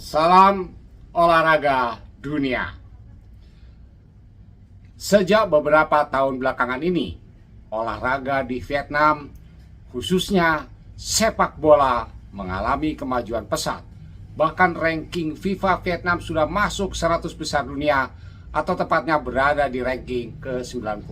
Salam olahraga dunia. Sejak beberapa tahun belakangan ini, olahraga di Vietnam, khususnya sepak bola, mengalami kemajuan pesat. Bahkan ranking FIFA Vietnam sudah masuk 100 besar dunia, atau tepatnya berada di ranking ke-95.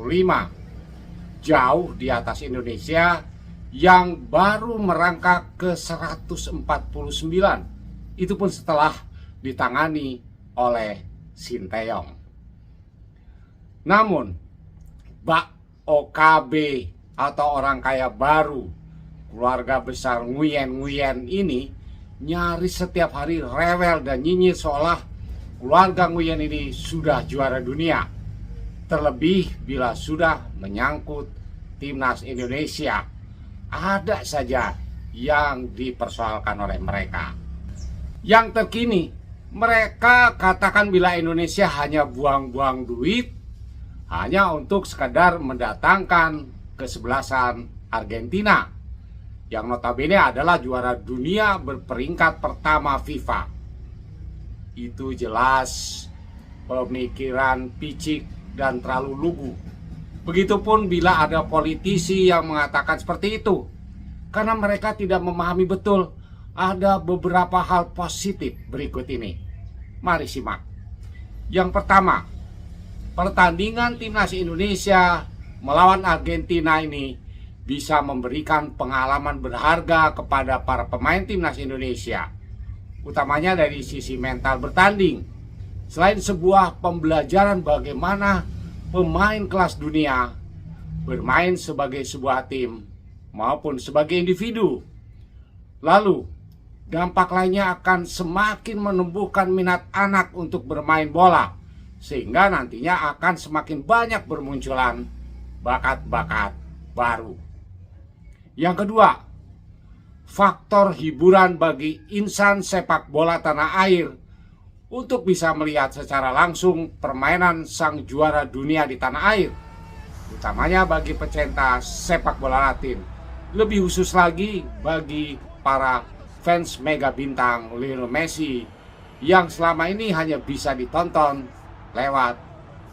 Jauh di atas Indonesia yang baru merangkak ke 149. Itu pun setelah ditangani oleh Sinteyong. Namun, Bak OKB atau orang kaya baru, keluarga besar Nguyen ini nyaris setiap hari rewel dan nyinyir seolah keluarga Nguyen ini sudah juara dunia. Terlebih bila sudah menyangkut timnas Indonesia, ada saja yang dipersoalkan oleh mereka. Yang terkini, mereka katakan bila Indonesia hanya buang-buang duit hanya untuk sekadar mendatangkan kesebelasan Argentina, yang notabene adalah juara dunia berperingkat pertama FIFA. Itu jelas pemikiran picik dan terlalu lugu. Begitupun bila ada politisi yang mengatakan seperti itu, karena mereka tidak memahami betul ada beberapa hal positif berikut ini. Mari simak. Yang pertama, pertandingan timnas Indonesia melawan Argentina ini bisa memberikan pengalaman berharga kepada para pemain timnas Indonesia, utamanya dari sisi mental bertanding. Selain sebuah pembelajaran bagaimana pemain kelas dunia bermain sebagai sebuah tim maupun sebagai individu. Lalu, dampak lainnya akan semakin menumbuhkan minat anak untuk bermain bola, sehingga nantinya akan semakin banyak bermunculan bakat-bakat baru. Yang kedua, faktor hiburan bagi insan sepak bola tanah air untuk bisa melihat secara langsung permainan sang juara dunia di tanah air, utamanya bagi pecinta sepak bola Latin. Lebih khusus lagi bagi para fans mega bintang Lionel Messi yang selama ini hanya bisa ditonton lewat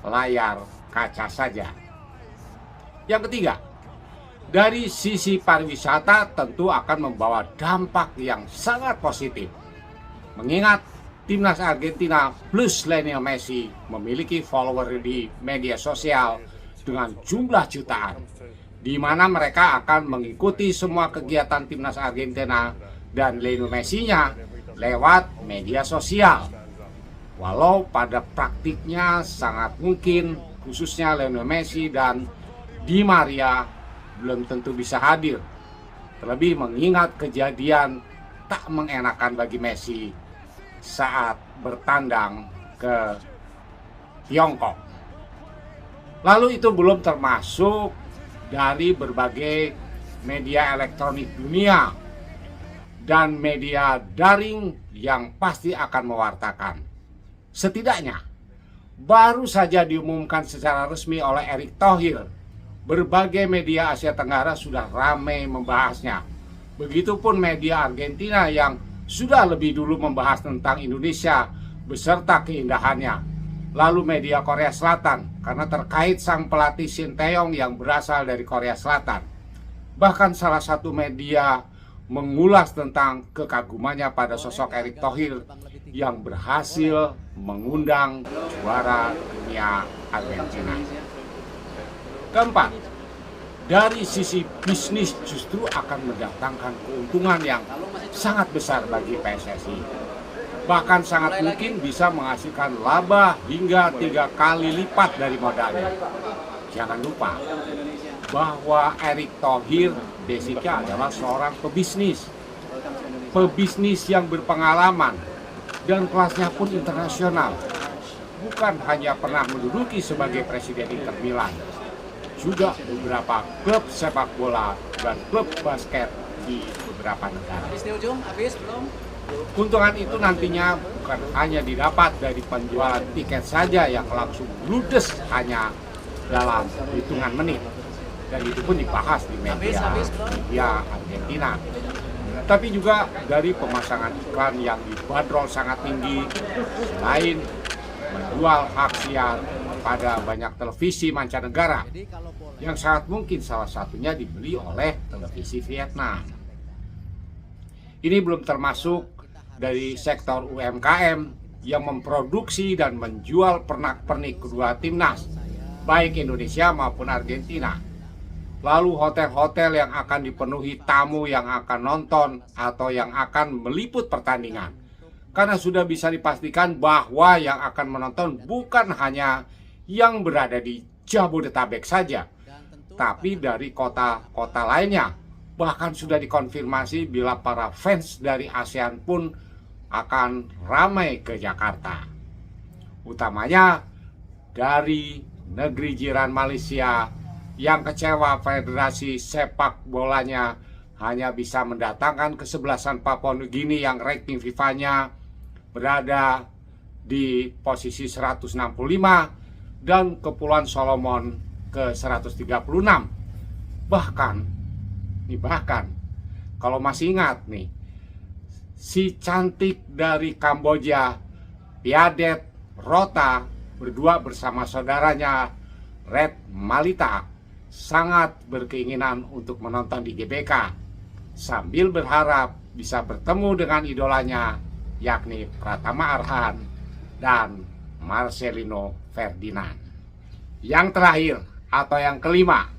layar kaca saja. Yang ketiga, dari sisi pariwisata tentu akan membawa dampak yang sangat positif. Mengingat timnas Argentina plus Lionel Messi memiliki follower di media sosial dengan jumlah jutaan, di mana mereka akan mengikuti semua kegiatan timnas Argentina dan Lionel Messi-nya lewat media sosial. Walau pada praktiknya sangat mungkin khususnya Lionel Messi dan Di Maria belum tentu bisa hadir. Terlebih mengingat kejadian tak mengenakan bagi Messi saat bertandang ke Tiongkok. Lalu itu belum termasuk dari berbagai media elektronik dunia dan media daring yang pasti akan mewartakan. Setidaknya, baru saja diumumkan secara resmi oleh Erick Thohir, berbagai media Asia Tenggara sudah ramai membahasnya. Begitupun media Argentina yang sudah lebih dulu membahas tentang Indonesia beserta keindahannya. Lalu media Korea Selatan, karena terkait sang pelatih Sinteyong yang berasal dari Korea Selatan. Bahkan salah satu media mengulas tentang kekagumannya pada sosok Erick Thohir yang berhasil mengundang juara dunia Argentina. Keempat, dari sisi bisnis justru akan mendatangkan keuntungan yang sangat besar bagi PSSI. Bahkan sangat mungkin bisa menghasilkan laba hingga 3 kali lipat dari modalnya. Jangan lupa bahwa Erick Thohir basicnya adalah seorang pebisnis yang berpengalaman dan kelasnya pun internasional. Bukan hanya pernah menduduki sebagai presiden Inter Milan, juga beberapa klub sepak bola dan klub basket di beberapa negara. Keuntungan itu nantinya bukan hanya didapat dari penjualan tiket saja yang langsung ludes hanya dalam hitungan menit, dan itu pun dibahas di media Argentina. tapi juga dari pemasangan iklan yang dibanderol sangat tinggi, selain menjual hak siar pada banyak televisi mancanegara, yang sangat mungkin salah satunya dibeli oleh televisi Vietnam. Ini belum termasuk dari sektor UMKM yang memproduksi dan menjual pernak-pernik kedua timnas, baik Indonesia maupun Argentina. Lalu hotel-hotel yang akan dipenuhi tamu yang akan nonton atau yang akan meliput pertandingan. Karena sudah bisa dipastikan bahwa yang akan menonton bukan hanya yang berada di Jabodetabek saja, tapi dari kota-kota lainnya. Bahkan sudah dikonfirmasi bila para fans dari ASEAN pun akan ramai ke Jakarta. Utamanya dari negeri jiran Malaysia yang kecewa federasi sepak bolanya hanya bisa mendatangkan kesebelasan Papua Nugini yang ranking FIFA-nya berada di posisi 165 dan Kepulauan Solomon ke 136. Bahkan kalau masih ingat nih, si cantik dari Kamboja, Piadet Rota, berdua bersama saudaranya Red Malita sangat berkeinginan untuk menonton di GBK sambil berharap bisa bertemu dengan idolanya, yakni Pratama Arhan dan Marcelino Ferdinand. Yang terakhir atau yang kelima,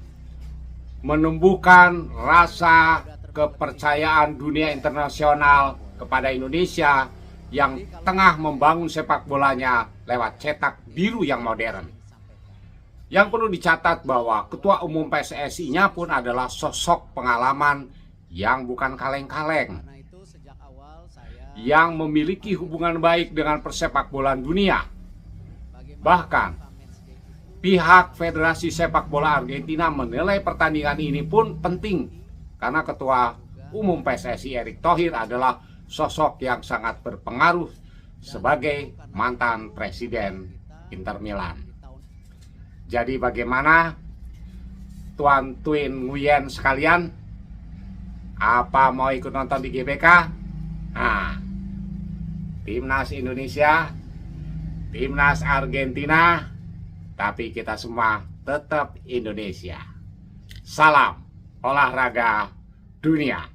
menumbuhkan rasa kepercayaan dunia internasional kepada Indonesia yang tengah membangun sepak bolanya lewat cetak biru yang modern. Yang perlu dicatat bahwa Ketua Umum PSSI-nya pun adalah sosok pengalaman yang bukan kaleng-kaleng, yang memiliki hubungan baik dengan persepak bolaan dunia. Bahkan pihak Federasi Sepak Bola Argentina menilai pertandingan ini pun penting karena Ketua Umum PSSI Erick Thohir adalah sosok yang sangat berpengaruh sebagai mantan presiden Inter Milan. Jadi bagaimana Tuan Twin Nguyen sekalian? Apa mau ikut nonton di GBK? Nah, Timnas Indonesia, Timnas Argentina, tapi kita semua tetap Indonesia. Salam olahraga dunia.